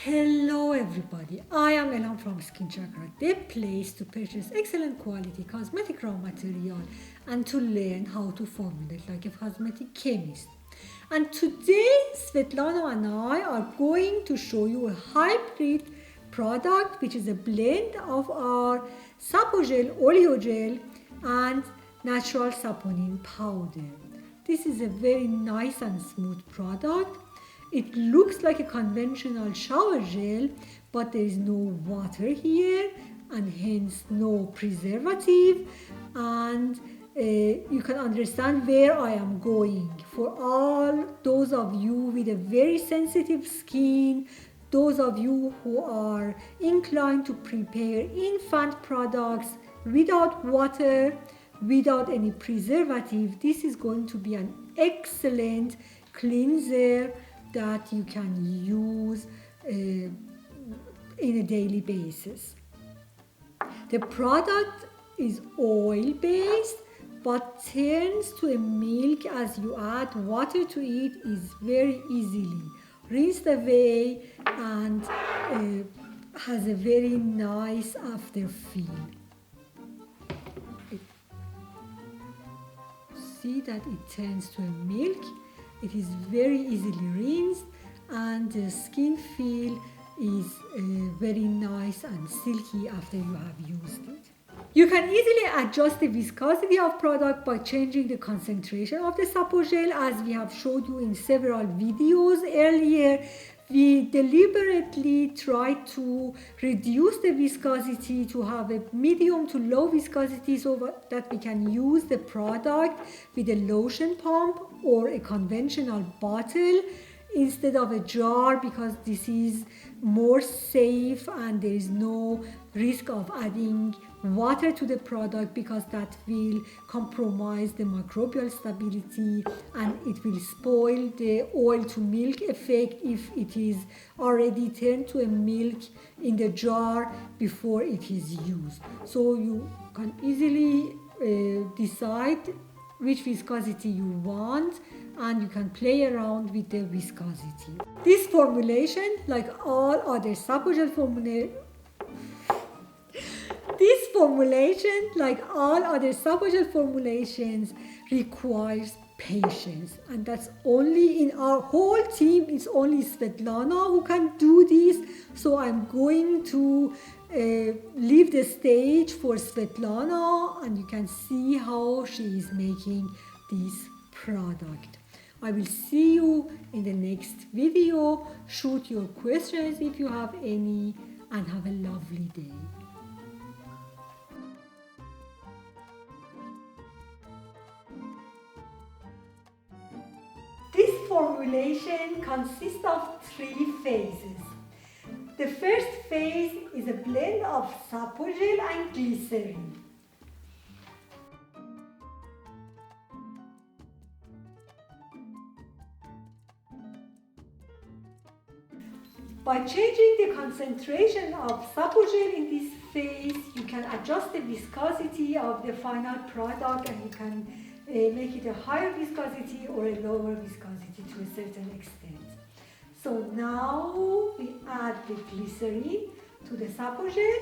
Hello everybody, I am Elam from Skin Chakra, the place to purchase excellent quality cosmetic raw material and to learn how to formulate like a cosmetic chemist. And today Svetlana and I are going to show you a hybrid product which is a blend of our sapogel, oleogel and natural saponin powder. This is a very nice and smooth product. It looks like a conventional shower gel, but there is no water here and hence no preservative. And you can understand where I am going. For all those of you with a very sensitive skin, those of you who are inclined to prepare infant products without water, without any preservative, this is going to be an excellent cleanser that you can use in a daily basis. The product is oil based but turns to a milk as you add water to it is very easily rinsed away and has a very nice after feel. See that it turns to a milk. It is very easily rinsed and the skin feel is very nice and silky after you have used it. You can easily adjust the viscosity of product by changing the concentration of the sapogel as we have showed you in several videos earlier. We deliberately try to reduce the viscosity to have a medium to low viscosity so that we can use the product with a lotion pump or a conventional bottle instead of a jar, because this is more safe and there is no risk of adding water to the product, because that will compromise the microbial stability and it will spoil the oil to milk effect if it is already turned to a milk in the jar before it is used. So you can easily decide which viscosity you want and you can play around with the viscosity. This formulation, like all other sapogel formulations, requires patience, and that's only in our whole team. It's only Svetlana who can do this, so I'm going to leave the stage for Svetlana and you can see how she is making this product. I will see you in the next video. Shoot your questions if you have any and have a lovely day. This formulation consists of 3 phases. The first phase is a blend of sapogel and glycerin. By changing the concentration of sapogel in this phase, you can adjust the viscosity of the final product and you can make it a higher viscosity or a lower viscosity to a certain extent. So now we add the glycerin to the sapogel.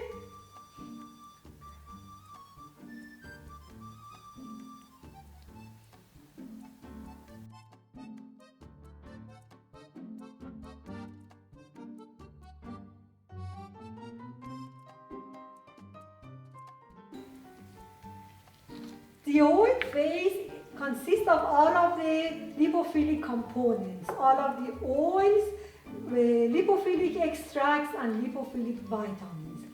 The oil phase consists of all of the lipophilic components, all of the oils, lipophilic extracts and lipophilic vitamins.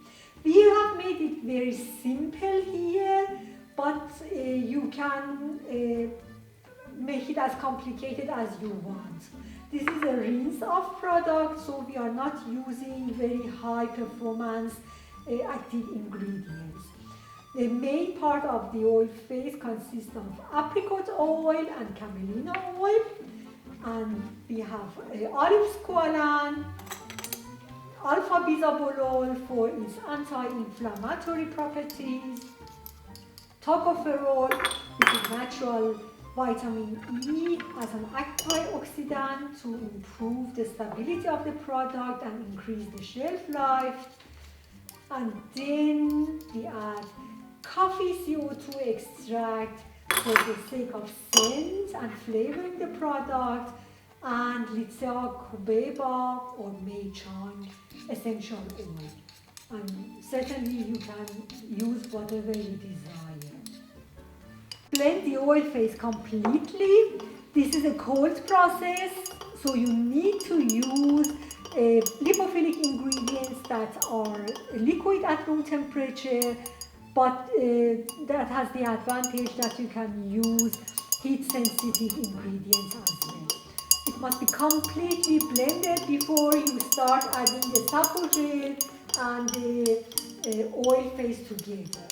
We have made it very simple here, but you can make it as complicated as you want. This is a rinse-off product, so we are not using very high performance active ingredients. The main part of the oil phase consists of apricot oil and camelina oil, and we have olive squalane, alpha bisabolol for its anti-inflammatory properties, tocopherol, which is natural vitamin E as an antioxidant to improve the stability of the product and increase the shelf life. And then we add coffee CO2 extract for the sake of scent and flavoring the product, and Litsia Kubeba or Mei-chan essential oil. And certainly you can use whatever you desire. Blend the oil phase completely. This is a cold process, so you need to use lipophilic ingredients that are liquid at room temperature, but that has the advantage that you can use heat sensitive ingredients as well. It must be completely blended before you start adding the sapo gel and the oil phase together.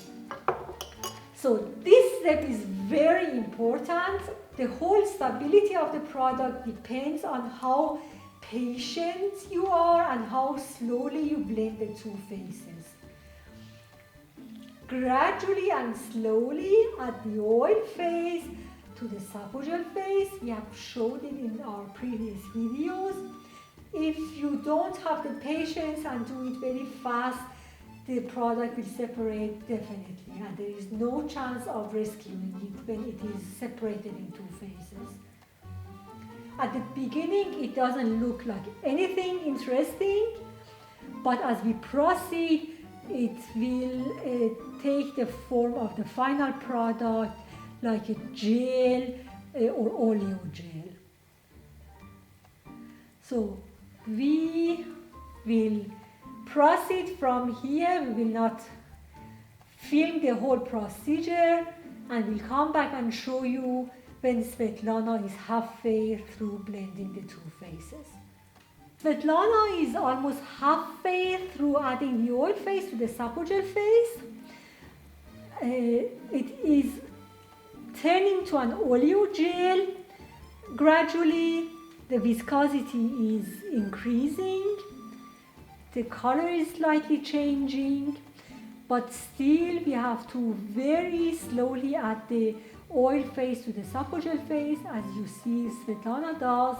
So this step is very important. The whole stability of the product depends on how patient you are and how slowly you blend the two phases. Gradually and slowly add the oil phase to the sapo gel phase. We have showed it in our previous videos. If you don't have the patience and do it very fast, the product will separate definitely, and there is no chance of rescuing it when it is separated in two phases. At the beginning, it doesn't look like anything interesting, but as we proceed, it will take the form of the final product like a gel or oleo gel. So we will proceed from here. We will not film the whole procedure, and we'll come back and show you when Svetlana is halfway through blending the two phases. Svetlana is almost halfway through adding the oil phase to the sapo gel phase. It is turning to an oleo gel. Gradually, the viscosity is increasing. The color is slightly changing, but still we have to very slowly add the oil phase to the sapo gel phase, as you see Svetlana does,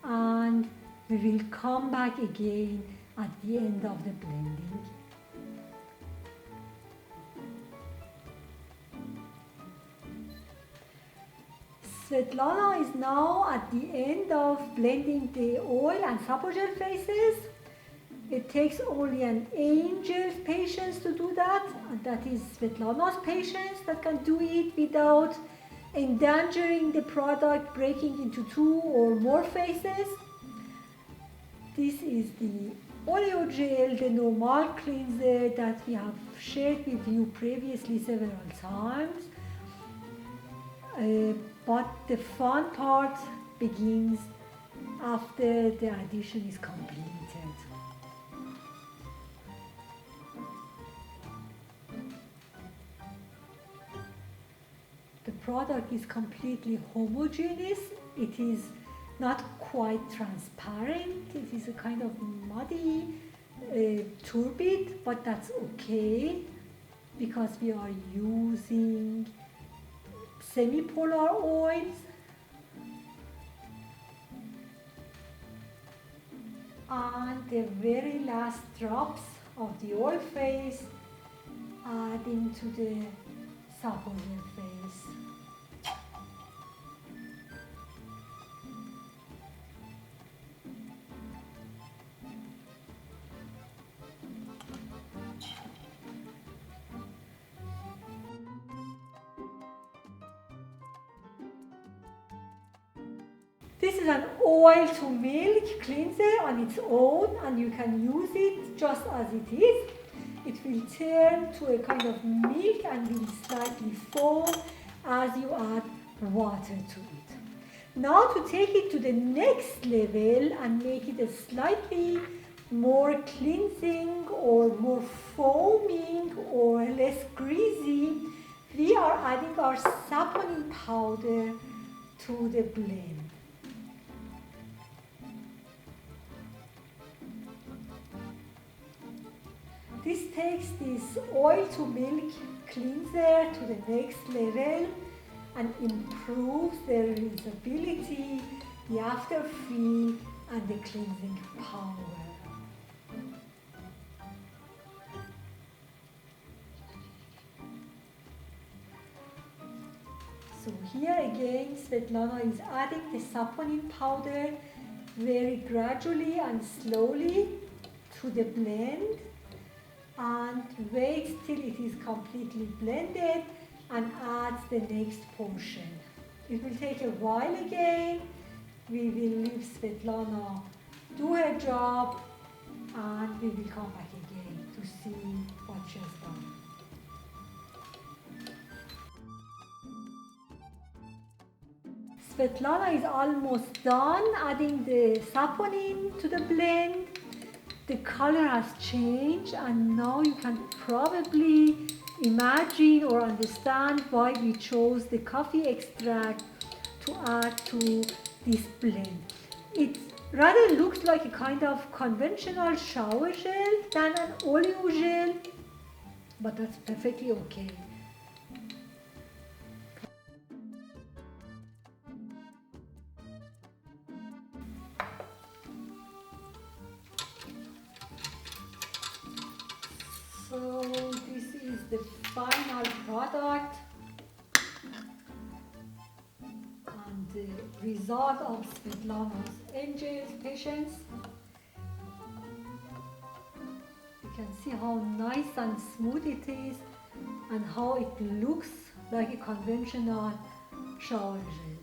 and we will come back again at the end of the blending. Svetlana is now at the end of blending the oil and sapo gel phases. It takes only an angel's patience to do that, and that is Svetlana's patience that can do it without endangering the product breaking into two or more phases. This is the oleo gel, the normal cleanser that we have shared with you previously several times. But the fun part begins after the addition is completed. The product is completely homogeneous. It is not quite transparent. It is a kind of muddy turbid, but that's okay because we are using semi-polar oils. And the very last drops of the oil phase adding to the sapo gel phase. This is an oil to milk cleanser on its own, and you can use it just as it is. It will turn to a kind of milk and will slightly foam as you add water to it. Now to take it to the next level and make it a slightly more cleansing or more foaming or less greasy, we are adding our saponin powder to the blend. This takes this oil to milk cleanser to the next level, and improves the reusability, the after feel, and the cleansing power. So here again, Svetlana is adding the saponin powder very gradually and slowly to the blend, and wait till it is completely blended and adds the next portion. It will take a while again. We will leave Svetlana do her job, and we will come back again to see what she has done. Svetlana is almost done adding the saponin to the blend. The color has changed, and now you can probably imagine or understand why we chose the coffee extract to add to this blend. It rather looks like a kind of conventional shower gel than an oleo gel, but that's perfectly okay. So this is the final product and the result of Svetlana's angels patience. You can see how nice and smooth it is and how it looks like a conventional shower gel.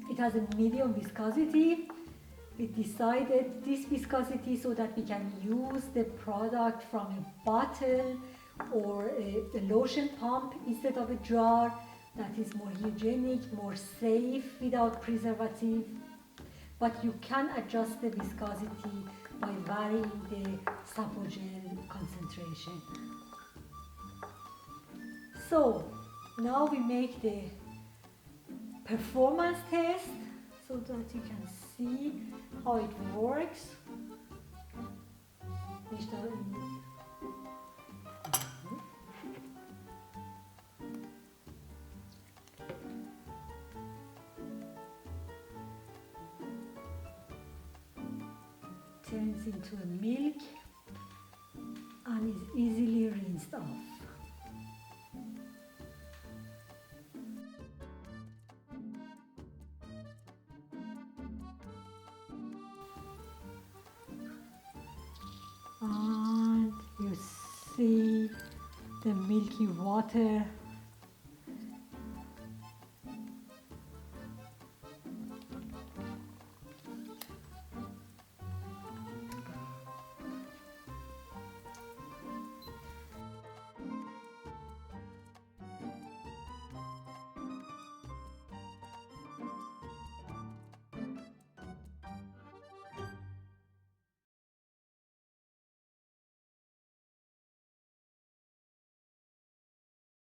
It has a medium viscosity. We decided this viscosity so that we can use the product from a bottle or a lotion pump instead of a jar. That is more hygienic, more safe without preservative. But you can adjust the viscosity by varying the sapogel concentration. So now we make the performance test so that you can see how it works. Turns into a milk and is easily rinsed off. And you see the milky water